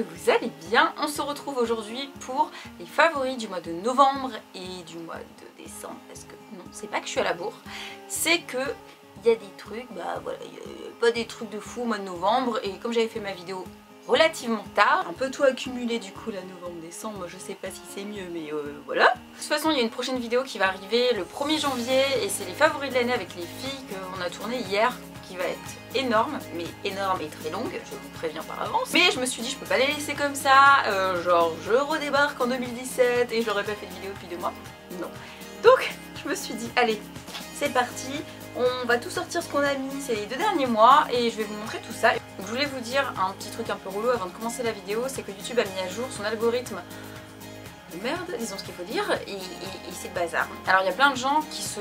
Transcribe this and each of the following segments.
que vous allez bien. On se retrouve aujourd'hui pour les favoris du mois de novembre et du mois de décembre. Parce que non, c'est pas que je suis à la bourre, c'est que il y a des trucs, bah voilà, il y a pas des trucs de fou au mois de novembre. Et comme j'avais fait ma vidéo relativement tard, un peu tout accumulé du coup là, novembre-décembre, je sais pas si c'est mieux, mais voilà. De toute façon, il y a une prochaine vidéo qui va arriver le 1er janvier et c'est les favoris de l'année avec les filles qu'on a tourné hier, qui va être énorme et très longue, je vous préviens par avance. Mais je me suis dit je peux pas les laisser comme ça, genre je redébarque en 2017 et j'aurais pas fait de vidéo depuis 2 mois. Non. Donc je me suis dit allez, c'est parti, on va tout sortir ce qu'on a mis ces 2 derniers mois et je vais vous montrer tout ça. Donc, je voulais vous dire un petit truc un peu relou avant de commencer la vidéo, c'est que YouTube a mis à jour son algorithme de merde, disons ce qu'il faut dire, et c'est le bazar. Alors il y a plein de gens qui se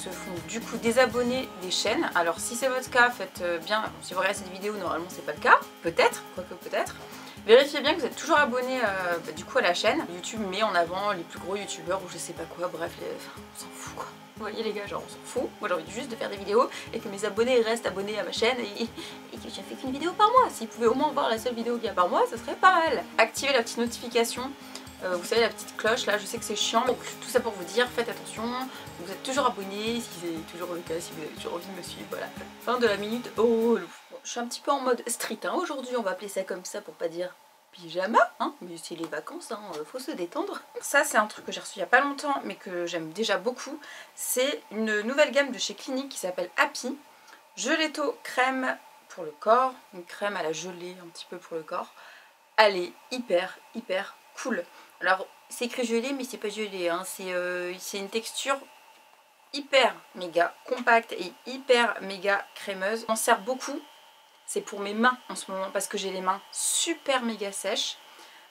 font du coup désabonner des chaînes. Alors si c'est votre cas, faites bien, si vous regardez cette vidéo, normalement c'est pas le cas, peut-être, quoique peut-être. Vérifiez bien que vous êtes toujours abonné du coup à la chaîne. YouTube met en avant les plus gros youtubeurs ou je sais pas quoi, bref, on s'en fout quoi. Vous voyez les gars, genre on s'en fout. Moi j'ai envie juste de faire des vidéos et que mes abonnés restent abonnés à ma chaîne et que j'ai fait qu'une vidéo par mois. S'ils pouvaient au moins voir la seule vidéo qu'il y a par mois, ça serait pas mal. Activez la petite notification. Vous savez la petite cloche là, je sais que c'est chiant, donc tout ça pour vous dire, faites attention, vous êtes toujours abonné, si c'est toujours le cas, si vous avez toujours envie de me suivre, voilà. Fin de la minute, oh bon, je suis un petit peu en mode street, hein, aujourd'hui on va appeler ça comme ça pour pas dire pyjama, hein, mais c'est les vacances, hein, faut se détendre. Ça c'est un truc que j'ai reçu il y a pas longtemps, mais que j'aime déjà beaucoup, c'est une nouvelle gamme de chez Clinique qui s'appelle Happy, Gelato crème pour le corps, une crème à la gelée un petit peu pour le corps, elle est hyper cool. Alors c'est écrit gelé mais c'est pas gelé, hein. C'est une texture hyper méga compacte et hyper méga crémeuse. On sert beaucoup, c'est pour mes mains en ce moment parce que j'ai les mains super méga sèches.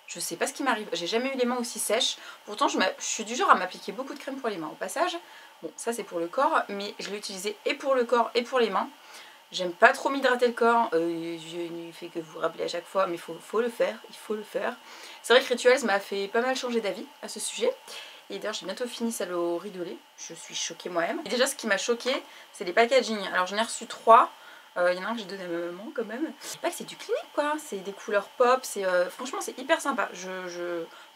Je sais pas ce qui m'arrive, j'ai jamais eu les mains aussi sèches. Pourtant je suis du genre à m'appliquer beaucoup de crème pour les mains au passage. Bon ça c'est pour le corps, mais je l'ai utilisé et pour le corps et pour les mains. J'aime pas trop m'hydrater le corps, je ne fais que vous rappeler à chaque fois, mais il faut le faire, il faut le faire. C'est vrai que Rituals m'a fait pas mal changer d'avis à ce sujet. Et d'ailleurs j'ai bientôt fini celle au riz de lait, je suis choquée moi-même. Et déjà ce qui m'a choquée, c'est les packaging. Alors j'en ai reçu 3, il y en a un que j'ai donné à ma maman quand même. C'est pas que c'est du Clinique quoi, c'est des couleurs pop, franchement c'est hyper sympa.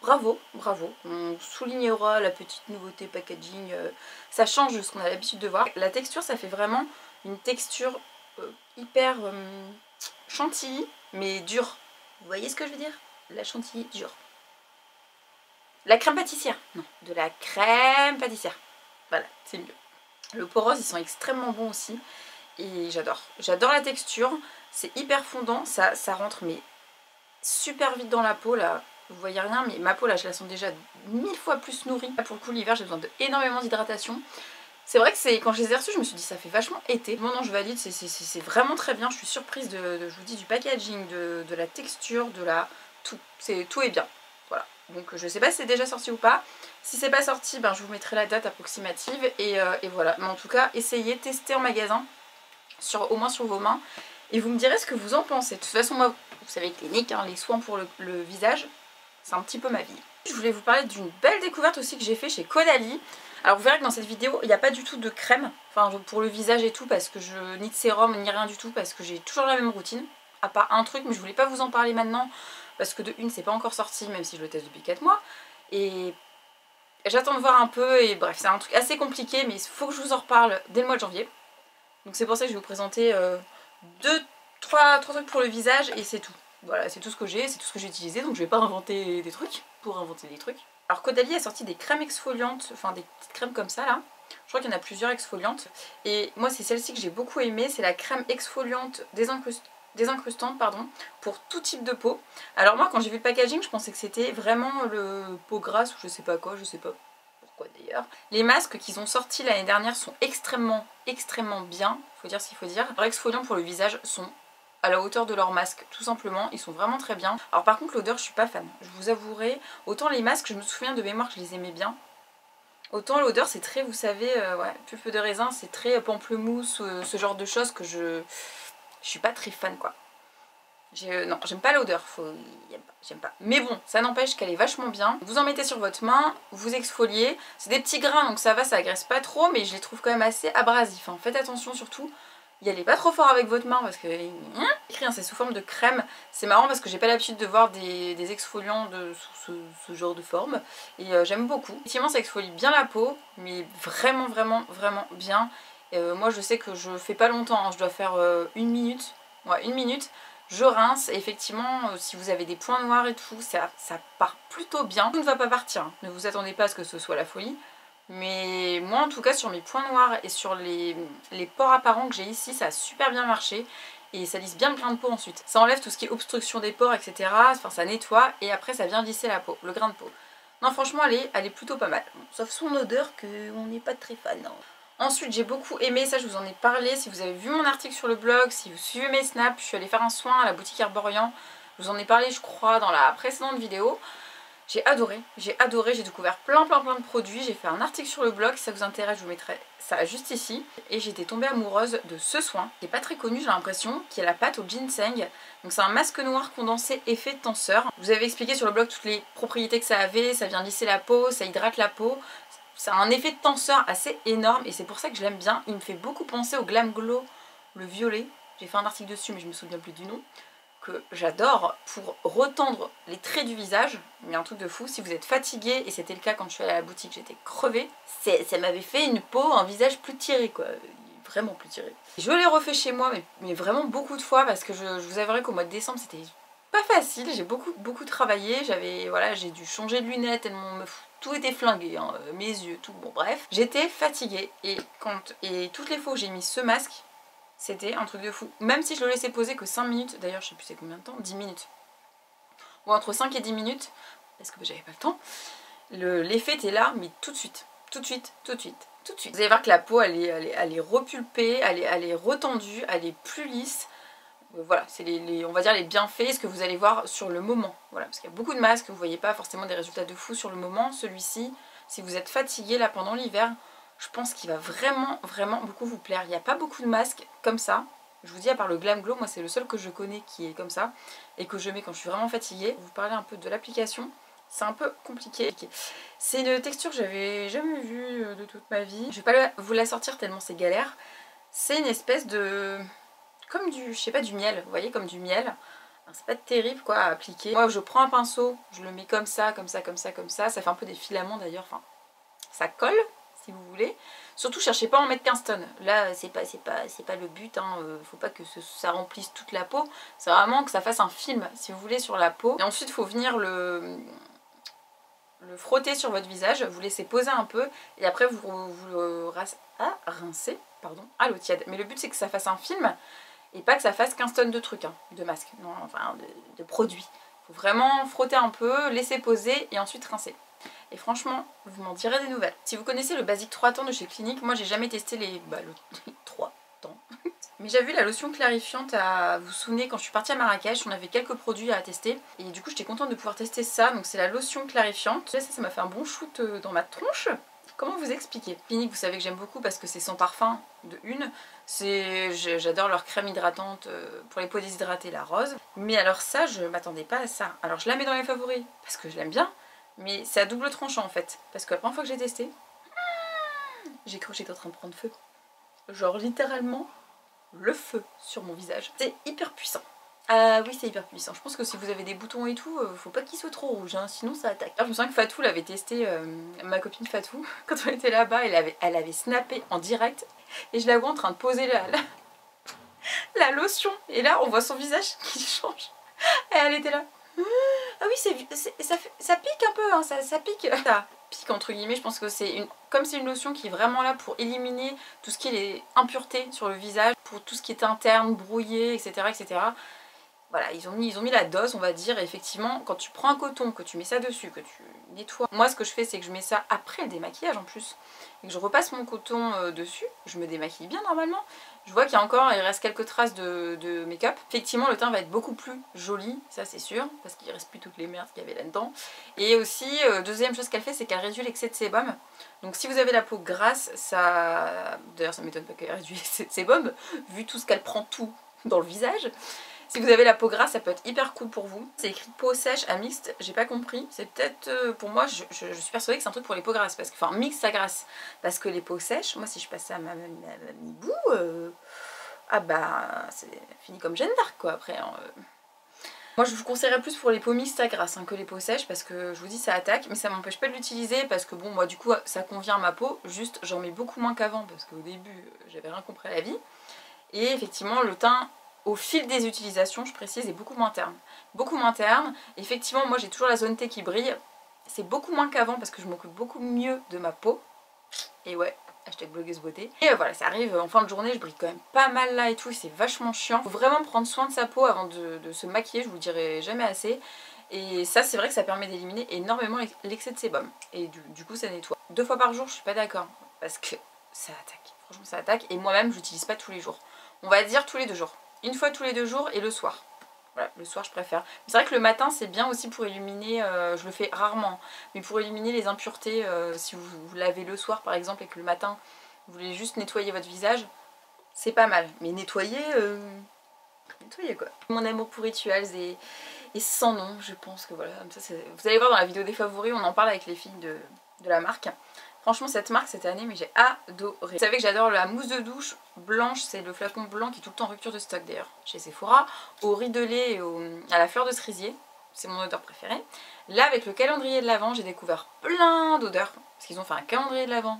Bravo, on soulignera la petite nouveauté packaging, ça change de ce qu'on a l'habitude de voir. La texture ça fait vraiment une texture hyper chantilly mais dure. Vous voyez ce que je veux dire? La chantilly dure. La crème pâtissière. Non, de la crème pâtissière. Voilà, c'est mieux. Le pot rose, ils sont extrêmement bons aussi. Et j'adore. J'adore la texture. C'est hyper fondant. Ça rentre mais super vite dans la peau là. Vous voyez rien, mais ma peau là, je la sens déjà 1000 fois plus nourrie. Là, pour le coup, l'hiver, j'ai besoin d'énormément d'hydratation. C'est vrai que c'est quand je les ai reçus, je me suis dit ça fait vachement été. Bon non, je valide, c'est vraiment très bien. Je suis surprise je vous dis, du packaging, de la texture, de la... tout. Tout est bien. Voilà. Donc je sais pas si c'est déjà sorti ou pas. Si c'est pas sorti, ben, je vous mettrai la date approximative. Et voilà. Mais en tout cas, essayez, testez en magasin, au moins sur vos mains. Et vous me direz ce que vous en pensez. De toute façon, moi, vous savez, Clinique, hein, les soins pour le visage, c'est un petit peu ma vie. Je voulais vous parler d'une belle découverte aussi que j'ai fait chez Caudalie. Alors vous verrez que dans cette vidéo, il n'y a pas du tout de crème, enfin pour le visage et tout, parce que ni de sérum, ni rien du tout, parce que j'ai toujours la même routine, à part un truc, mais je voulais pas vous en parler maintenant, parce que de une, c'est pas encore sorti, même si je le teste depuis 4 mois, et j'attends de voir un peu, et bref, c'est un truc assez compliqué, mais il faut que je vous en reparle dès le mois de janvier. Donc c'est pour ça que je vais vous présenter 3 trucs pour le visage, et c'est tout. Voilà, c'est tout ce que j'ai, c'est tout ce que j'ai utilisé, donc je vais pas inventer des trucs pour inventer des trucs. Alors Caudalie a sorti des crèmes exfoliantes, enfin des petites crèmes comme ça là. Je crois qu'il y en a plusieurs exfoliantes. Et moi c'est celle-ci que j'ai beaucoup aimée, c'est la crème exfoliante désincrustante pardon, pour tout type de peau. Alors moi quand j'ai vu le packaging, je pensais que c'était vraiment le peau grasse ou je sais pas quoi, je sais pas pourquoi d'ailleurs. Les masques qu'ils ont sortis l'année dernière sont extrêmement bien, faut dire ce qu'il faut dire. Les exfoliants pour le visage sont à la hauteur de leur masque, tout simplement, ils sont vraiment très bien. Alors par contre l'odeur je suis pas fan, je vous avouerai, autant les masques je me souviens de mémoire que je les aimais bien, autant l'odeur c'est très, vous savez, ouais, pulpe de raisin, c'est très pamplemousse, ce genre de choses que je suis pas très fan quoi. Non, j'aime pas l'odeur, j'aime pas. Mais bon, ça n'empêche qu'elle est vachement bien. Vous en mettez sur votre main, vous exfoliez, c'est des petits grains donc ça va, ça agresse pas trop, mais je les trouve quand même assez abrasifs, hein. Faites attention surtout. Y allez pas trop fort avec votre main parce que écrit, c'est sous forme de crème. C'est marrant parce que j'ai pas l'habitude de voir des exfoliants sous ce genre de forme. Et j'aime beaucoup. Effectivement ça exfolie bien la peau, mais vraiment bien. Moi je sais que je fais pas longtemps, hein. Je dois faire 1 minute. Ouais, 1 minute. Je rince et effectivement si vous avez des points noirs et tout, ça part plutôt bien. Tout ne va pas partir, hein. Ne vous attendez pas à ce que ce soit la folie. Mais moi en tout cas sur mes points noirs et sur les pores apparents que j'ai ici, ça a super bien marché. Et ça lisse bien le grain de peau ensuite. Ça enlève tout ce qui est obstruction des pores, etc. Enfin ça nettoie et après ça vient lisser la peau, le grain de peau. Non franchement elle est plutôt pas mal. Sauf son odeur qu'on n'est pas très fan. Non. Ensuite j'ai beaucoup aimé, ça je vous en ai parlé. Si vous avez vu mon article sur le blog, si vous suivez mes snaps, je suis allée faire un soin à la boutique Herborian. Je vous en ai parlé je crois dans la précédente vidéo. J'ai adoré, j'ai découvert plein de produits, j'ai fait un article sur le blog, si ça vous intéresse je vous mettrai ça juste ici. Et j'étais tombée amoureuse de ce soin, qui n'est pas très connu j'ai l'impression, qui est la pâte au ginseng. Donc c'est un masque noir condensé effet tenseur. Je vous avais expliqué sur le blog toutes les propriétés que ça avait, ça vient lisser la peau, ça hydrate la peau. Ça a un effet de tenseur assez énorme et c'est pour ça que je l'aime bien. Il me fait beaucoup penser au Glam Glow, le violet. J'ai fait un article dessus mais je me souviens plus du nom. Que j'adore pour retendre les traits du visage, mais un truc de fou. Si vous êtes fatigué, et c'était le cas quand je suis allée à la boutique, j'étais crevée, ça m'avait fait une peau, un visage plus tiré quoi, vraiment plus tiré. Je l'ai refait chez moi, mais vraiment beaucoup de fois, parce que je vous avouerai qu'au mois de décembre c'était pas facile, j'ai beaucoup travaillé, j'ai dû changer de lunettes, tellement tout était flingué, hein, mes yeux, tout, bon bref. J'étais fatiguée, et toutes les fois où j'ai mis ce masque, c'était un truc de fou. Même si je le laissais poser que 5 minutes, d'ailleurs je sais plus c'est combien de temps, 10 minutes. Ou entre 5 et 10 minutes, parce que j'avais pas le temps. L'effet était là, mais tout de suite. Tout de suite. Vous allez voir que la peau elle est repulpée, elle est retendue, elle est plus lisse. Voilà, c'est on va dire les bienfaits, ce que vous allez voir sur le moment. Voilà, parce qu'il y a beaucoup de masques, vous voyez pas forcément des résultats de fou sur le moment. Celui-ci, si vous êtes fatigué là pendant l'hiver, je pense qu'il va vraiment beaucoup vous plaire. Il n'y a pas beaucoup de masques comme ça. Je vous dis, à part le Glam Glow, moi c'est le seul que je connais qui est comme ça. Et que je mets quand je suis vraiment fatiguée. Vous parlez un peu de l'application. C'est un peu compliqué. C'est une texture que j'avais jamais vue de toute ma vie. Je vais pas vous la sortir tellement c'est galère. C'est une espèce de... comme du, je sais pas, du miel. Vous voyez, comme du miel. C'est pas terrible quoi à appliquer. Moi je prends un pinceau, je le mets comme ça. Ça fait un peu des filaments d'ailleurs. Enfin, ça colle. Si vous voulez. Surtout cherchez pas à en mettre 15 tonnes. Là c'est pas le but, hein. Faut pas que ça remplisse toute la peau. C'est vraiment que ça fasse un film si vous voulez sur la peau. Et ensuite il faut venir le frotter sur votre visage, vous laissez poser un peu et après vous le rincez pardon, à l'eau tiède. Mais le but c'est que ça fasse un film et pas que ça fasse 15 tonnes de trucs, hein, de masques, non, enfin de produits. Il faut vraiment frotter un peu, laisser poser et ensuite rincer. Et franchement, vous m'en direz des nouvelles. Si vous connaissez le Basique 3 temps de chez Clinique, moi j'ai jamais testé les 3 temps. Mais j'ai vu la lotion clarifiante, vous vous souvenez quand je suis partie à Marrakech, on avait quelques produits à tester. Et du coup j'étais contente de pouvoir tester ça, donc c'est la lotion clarifiante. Ça m'a fait un bon shoot dans ma tronche. Comment vous expliquer? Clinique, vous savez que j'aime beaucoup parce que c'est sans parfum de une. J'adore leur crème hydratante pour les peaux déshydratées, la rose. Mais alors ça, je m'attendais pas à ça. Alors je la mets dans les favoris parce que je l'aime bien. Mais c'est à double tranchant en fait. Parce que la première fois que j'ai testé, j'ai cru que j'étais en train de prendre feu. Genre littéralement le feu sur mon visage. C'est hyper puissant. Ah oui, c'est hyper puissant. Je pense que si vous avez des boutons et tout, faut pas qu'ils soient trop rouges, hein, sinon ça attaque. Alors, je me souviens que Fatou l'avait testé, ma copine Fatou, quand on était là-bas, elle avait snappé en direct. Et je la vois en train de poser la lotion. Et là, on voit son visage qui change. Et elle était là. Ah oui, ça pique un peu, hein, ça pique. Ça pique entre guillemets, je pense que comme c'est une lotion qui est vraiment là pour éliminer tout ce qui est les impuretés sur le visage, pour tout ce qui est interne, brouillé, etc. Voilà, ils ont mis la dose, on va dire, et effectivement, quand tu prends un coton, que tu mets ça dessus, que tu nettoies. Moi, ce que je fais, c'est que je mets ça après le démaquillage en plus, et que je repasse mon coton dessus, je me démaquille bien normalement. Je vois qu'il reste quelques traces de make-up. Effectivement, le teint va être beaucoup plus joli, ça c'est sûr, parce qu'il reste plus toutes les merdes qu'il y avait là-dedans. Et aussi, deuxième chose qu'elle fait, c'est qu'elle réduit l'excès de sébum. Donc si vous avez la peau grasse, d'ailleurs ça m'étonne pas qu'elle réduise l'excès de sébum, vu tout ce qu'elle prend tout dans le visage. Si vous avez la peau grasse, ça peut être hyper cool pour vous. C'est écrit peau sèche à mixte, j'ai pas compris. C'est peut-être, pour moi, je suis persuadée que c'est un truc pour les peaux grasses. Enfin, mixte à grasse. Parce que les peaux sèches, moi si je passe ça à ma mi-bout, ah bah c'est fini comme Jeanne d'Arc quoi après. Hein. Moi je vous conseillerais plus pour les peaux mixtes à grasse que les peaux sèches parce que je vous dis ça attaque, mais ça m'empêche pas de l'utiliser parce que bon moi du coup ça convient à ma peau, juste j'en mets beaucoup moins qu'avant parce qu'au début j'avais rien compris à la vie. Et effectivement le teint au fil des utilisations, je précise, est beaucoup moins terne. Beaucoup moins terne, effectivement moi j'ai toujours la zone T qui brille, c'est beaucoup moins qu'avant parce que je m'occupe beaucoup mieux de ma peau. Et ouais, hashtag blogueuse beauté. Et voilà, ça arrive en fin de journée, je brille quand même pas mal là et tout, c'est vachement chiant. Faut vraiment prendre soin de sa peau avant de se maquiller, je vous dirai jamais assez. Et ça c'est vrai que ça permet d'éliminer énormément l'excès de sébum. Et du coup ça nettoie. 2 fois par jour, je suis pas d'accord, parce que ça attaque. Franchement ça attaque, et moi-même je l'utilise pas tous les jours. On va dire tous les 2 jours. Une fois tous les 2 jours et le soir. Voilà, le soir je préfère. C'est vrai que le matin c'est bien aussi pour éliminer, je le fais rarement, mais pour éliminer les impuretés, si vous lavez le soir par exemple et que le matin vous voulez juste nettoyer votre visage, c'est pas mal. Mais nettoyer, nettoyer quoi. Mon amour pour Rituals est sans nom, je pense que voilà, comme ça, vous allez voir dans la vidéo des favoris, on en parle avec les filles de la marque. Franchement cette marque cette année, mais j'ai adoré. Vous savez que j'adore la mousse de douche blanche, c'est le flacon blanc qui est tout le temps en rupture de stock d'ailleurs chez Sephora, au riz de lait et à la fleur de cerisier, c'est mon odeur préférée. Là avec le calendrier de l'Avent, j'ai découvert plein d'odeurs, parce qu'ils ont fait un calendrier de l'Avent,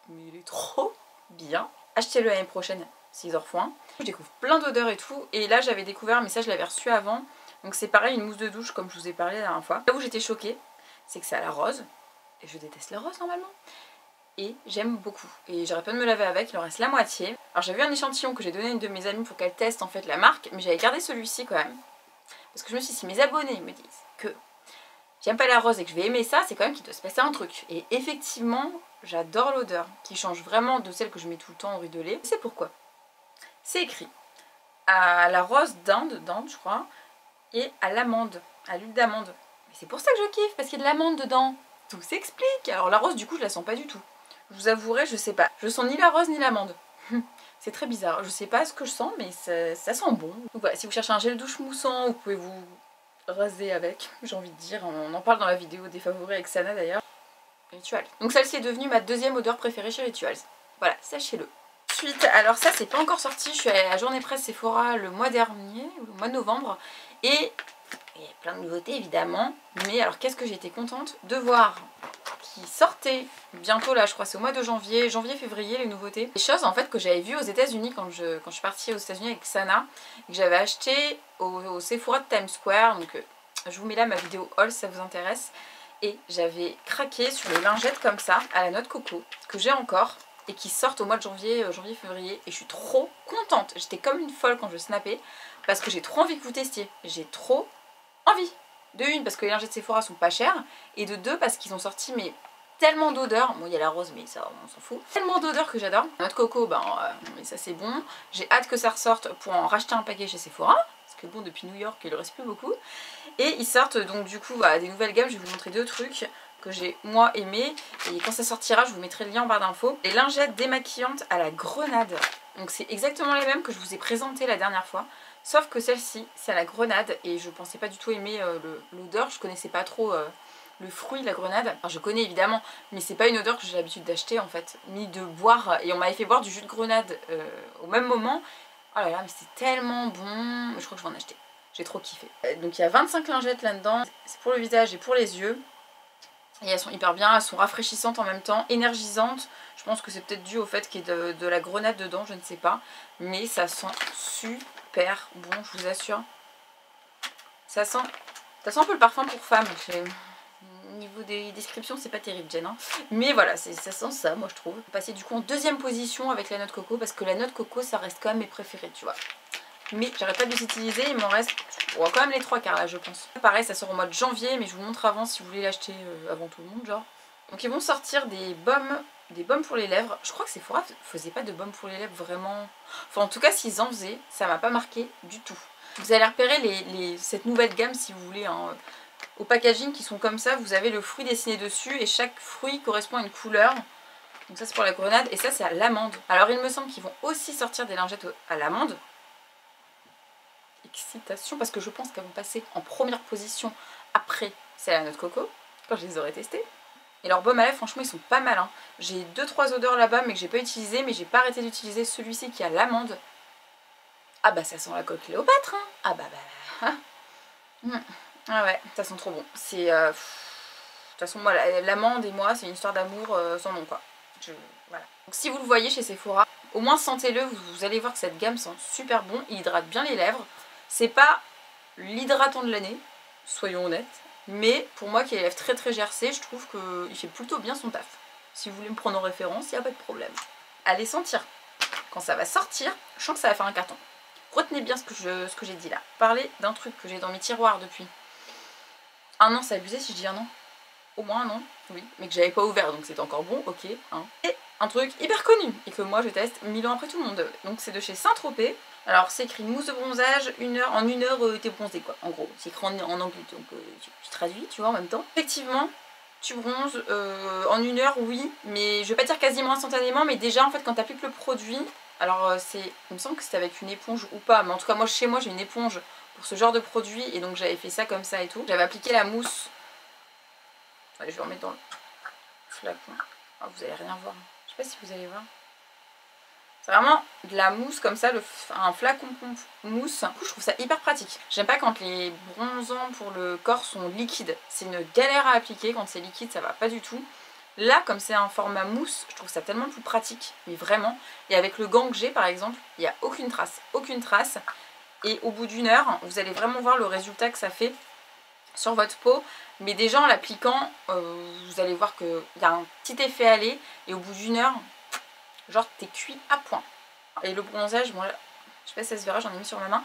mais il est trop bien. Achetez-le l'année prochaine s'ils en refont un. Je découvre plein d'odeurs et tout, et là j'avais découvert, mais ça je l'avais reçu avant, donc c'est pareil, une mousse de douche comme je vous ai parlé la dernière fois. Là où j'étais choquée, c'est que c'est à la rose. Et je déteste le rose normalement. Et j'aime beaucoup. Et j'arrête pas de me laver avec, il en reste la moitié. Alors j'ai vu un échantillon que j'ai donné à une de mes amies pour qu'elle teste en fait la marque, mais j'avais gardé celui-ci quand même. Parce que je me suis dit, si mes abonnés me disent que j'aime pas la rose et que je vais aimer ça, c'est quand même qu'il doit se passer un truc. Et effectivement, j'adore l'odeur, qui change vraiment de celle que je mets tout le temps au riz de lait. C'est pourquoi. C'est écrit à la rose d'Inde je crois, et à l'amande, à l'huile d'amande. Mais c'est pour ça que je kiffe, parce qu'il y a de l'amande dedans. Tout s'explique. Alors la rose du coup je la sens pas du tout. Je vous avouerai, je sais pas. Je sens ni la rose ni l'amande. C'est très bizarre. Je sais pas ce que je sens mais ça sent bon. Donc voilà, si vous cherchez un gel douche moussant, vous pouvez vous raser avec. J'ai envie de dire. On en parle dans la vidéo des favoris avec Sana d'ailleurs. Rituals. Donc celle-ci est devenue ma deuxième odeur préférée chez Rituals. Voilà, sachez-le. Ensuite, alors ça c'est pas encore sorti. Je suis allée à la journée presse Sephora le mois dernier, le mois de novembre. Et il y a plein de nouveautés évidemment, mais alors qu'est-ce que j'ai été contente de voir qui sortait bientôt là, je crois c'est au mois de janvier-février les nouveautés. Des choses en fait que j'avais vues aux États-Unis quand je suis partie aux États-Unis avec Sana et que j'avais acheté au Sephora de Times Square. Donc je vous mets là ma vidéo haul si ça vous intéresse. Et j'avais craqué sur les lingettes comme ça à la noix de coco que j'ai encore et qui sortent au mois de janvier-février et je suis trop contente. J'étais comme une folle quand je snappais parce que j'ai trop envie que vous testiez. J'ai trop envie. De une parce que les lingettes Sephora sont pas chères et de deux parce qu'ils ont sorti mais tellement d'odeurs. Bon il y a la rose mais ça on s'en fout. Tellement d'odeurs que j'adore. Notre coco mais ça c'est bon. J'ai hâte que ça ressorte pour en racheter un paquet chez Sephora. Parce que bon depuis New York il ne reste plus beaucoup. Et ils sortent donc du coup des nouvelles gammes. Je vais vous montrer 2 trucs que j'ai moi aimé. Et quand ça sortira je vous mettrai le lien en barre d'infos. Les lingettes démaquillantes à la grenade. Donc c'est exactement les mêmes que je vous ai présentées la dernière fois. Sauf que celle-ci, c'est à la grenade et je pensais pas du tout aimer l'odeur, je connaissais pas trop le fruit, la grenade. Alors je connais évidemment, mais c'est pas une odeur que j'ai l'habitude d'acheter en fait, ni de boire. Et on m'avait fait boire du jus de grenade au même moment. Oh là là, mais c'est tellement bon, je crois que je vais en acheter. J'ai trop kiffé. Donc il y a 25 lingettes là-dedans, c'est pour le visage et pour les yeux. Et elles sont hyper bien, elles sont rafraîchissantes en même temps, énergisantes. Je pense que c'est peut-être dû au fait qu'il y ait de la grenade dedans, je ne sais pas. Mais ça sent super bon, je vous assure. Ça sent un peu le parfum pour femme. Au niveau des descriptions, c'est pas terrible, Jen. Hein. Mais voilà, ça sent ça, moi je trouve. On va passer du coup en deuxième position avec la noix de coco, parce que la noix de coco, ça reste quand même mes préférés, tu vois. Mais j'arrête pas de les utiliser, il m'en reste quand même les 3/4 là, je pense. Pareil, ça sort au mois de janvier, mais je vous montre avant si vous voulez l'acheter avant tout le monde, genre. Donc ils vont sortir des baumes pour les lèvres. Je crois que Sephora faisait pas de baumes pour les lèvres vraiment. Enfin en tout cas s'ils en faisaient, ça m'a pas marqué du tout. Vous allez repérer cette nouvelle gamme si vous voulez. Hein. Au packaging qui sont comme ça, vous avez le fruit dessiné dessus et chaque fruit correspond à une couleur. Donc ça c'est pour la grenade et ça c'est à l'amande. Alors il me semble qu'ils vont aussi sortir des lingettes à l'amande. Excitation parce que je pense qu'elles vont passer en première position après c'est la noix de coco quand je les aurai testées. Et leurs baumes à lèvres franchement ils sont pas mal hein. J'ai 2-3 odeurs là-bas mais que j'ai pas utilisé, mais j'ai pas arrêté d'utiliser celui-ci qui a l'amande Ah bah ça sent la coque Cléopâtre hein. Ah bah. Ah ouais, ça sent trop bon. C'est... de toute façon moi l'amande et moi c'est une histoire d'amour sans nom quoi. Voilà. Donc si vous le voyez chez Sephora, au moins sentez-le, vous allez voir que cette gamme sent super bon, il hydrate bien les lèvres. C'est pas l'hydratant de l'année, soyons honnêtes, mais pour moi qui ai les lèvres très très gercées, je trouve qu'il fait plutôt bien son taf. Si vous voulez me prendre en référence, il n'y a pas de problème. Allez sentir. Quand ça va sortir, je sens que ça va faire un carton. Retenez bien ce que j'ai dit là. Parler d'un truc que j'ai dans mes tiroirs depuis un an, c'est abusé si je dis un an. Au moins un an, oui, mais que j'avais pas ouvert, donc c'est encore bon, ok. Hein. Et un truc hyper connu, et que moi je teste 1000 ans après tout le monde. Donc c'est de chez Saint-Tropez. Alors c'est écrit mousse de bronzage, en une heure t'es bronzé quoi, en gros. C'est écrit en anglais, donc tu traduis, tu vois, en même temps. Effectivement, tu bronzes en une heure, oui, mais je vais pas dire quasiment instantanément, mais déjà en fait quand t'appliques le produit, alors il me semble que c'était avec une éponge ou pas, mais en tout cas moi chez moi j'ai une éponge pour ce genre de produit, et donc j'avais fait ça comme ça et tout. J'avais appliqué la mousse. Allez, je vais remettre dans le flacon. Oh, vous allez rien voir. Je sais pas si vous allez voir. C'est vraiment de la mousse comme ça, un flacon mousse. Du coup, je trouve ça hyper pratique. J'aime pas quand les bronzants pour le corps sont liquides. C'est une galère à appliquer. Quand c'est liquide, ça va pas du tout. Là, comme c'est un format mousse, je trouve ça tellement plus pratique. Mais vraiment. Et avec le gant que j'ai, par exemple, il n'y a aucune trace. Aucune trace. Et au bout d'une heure, vous allez vraiment voir le résultat que ça fait sur votre peau, mais déjà en l'appliquant vous allez voir qu'il y a un petit effet aller, et au bout d'une heure genre t'es cuit à point. Et le bronzage, bon là, je sais pas si ça se verra, j'en ai mis sur ma main,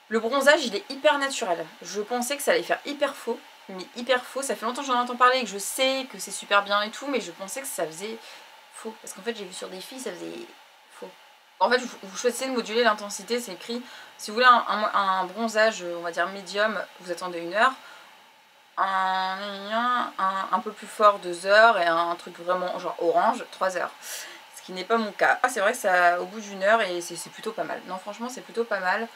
le bronzage il est hyper naturel. Je pensais que ça allait faire hyper faux, mais hyper faux. Ça fait longtemps que j'en entends parler et que je sais que c'est super bien et tout, mais je pensais que ça faisait faux, parce qu'en fait j'ai vu sur des filles ça faisait faux. En fait vous choisissez de moduler l'intensité, c'est écrit si vous voulez un bronzage on va dire médium, vous attendez 1 heure, un peu plus fort 2 heures, et un truc vraiment genre orange 3 heures, ce qui n'est pas mon cas. C'est vrai que ça au bout d'une heure, et c'est plutôt pas mal. Non franchement c'est plutôt pas mal.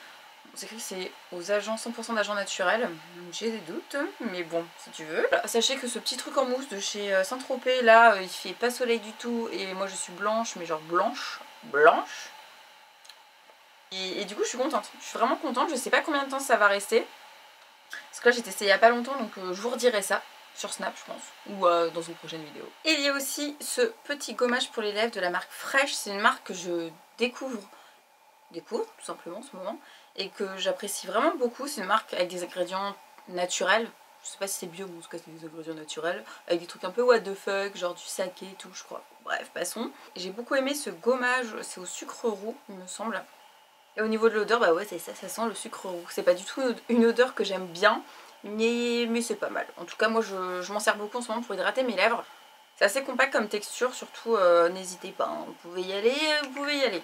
C'est écrit que c'est aux agents 100% d'agents naturels, j'ai des doutes, mais bon si tu veux. Voilà, sachez que ce petit truc en mousse de chez Saint-Tropez là, il fait pas soleil du tout, et moi je suis blanche, mais genre blanche. Et du coup je suis contente, je suis vraiment contente. Je sais pas combien de temps ça va rester, parce que là j'ai testé il y a pas longtemps, donc je vous redirai ça sur Snap je pense, ou dans une prochaine vidéo. Et il y a aussi ce petit gommage pour les lèvres de la marque Fresh. C'est une marque que je découvre tout simplement en ce moment, et que j'apprécie vraiment beaucoup. C'est une marque avec des ingrédients naturels. Je sais pas si c'est bio, mais en tout cas c'est des ingrédients naturels, avec des trucs un peu what the fuck, genre du saké et tout je crois. Bref, passons. J'ai beaucoup aimé ce gommage, c'est au sucre roux il me semble. Et au niveau de l'odeur, bah ouais c'est ça, ça sent le sucre roux. C'est pas du tout une odeur que j'aime bien, mais c'est pas mal. En tout cas moi je m'en sers beaucoup en ce moment pour hydrater mes lèvres. C'est assez compact comme texture, surtout n'hésitez pas, hein. Vous pouvez y aller, vous pouvez y aller.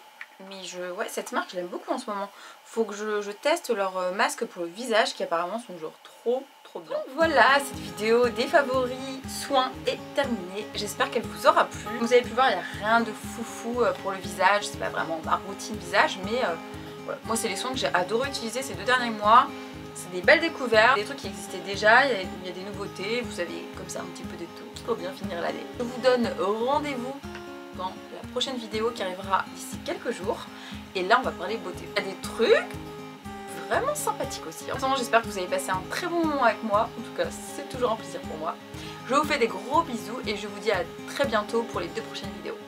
Mais ouais, cette marque je l'aime beaucoup en ce moment. Faut que je teste leurs masques pour le visage qui apparemment sont genre trop bien. Voilà, cette vidéo des favoris soins est terminée. J'espère qu'elle vous aura plu. Vous avez pu voir, il n'y a rien de foufou pour le visage. C'est pas vraiment ma routine visage, mais voilà. Moi c'est les soins que j'ai adoré utiliser ces 2 derniers mois. C'est des belles découvertes, des trucs qui existaient déjà, il y a des nouveautés, vous savez, comme ça un petit peu de tout pour bien finir l'année. Je vous donne rendez-vous dans la prochaine vidéo qui arrivera d'ici quelques jours. Et là on va parler beauté. Il y a des trucs vraiment sympathiques aussi. En ce moment j'espère que vous avez passé un très bon moment avec moi. En tout cas c'est toujours un plaisir pour moi. Je vous fais des gros bisous et je vous dis à très bientôt pour les 2 prochaines vidéos.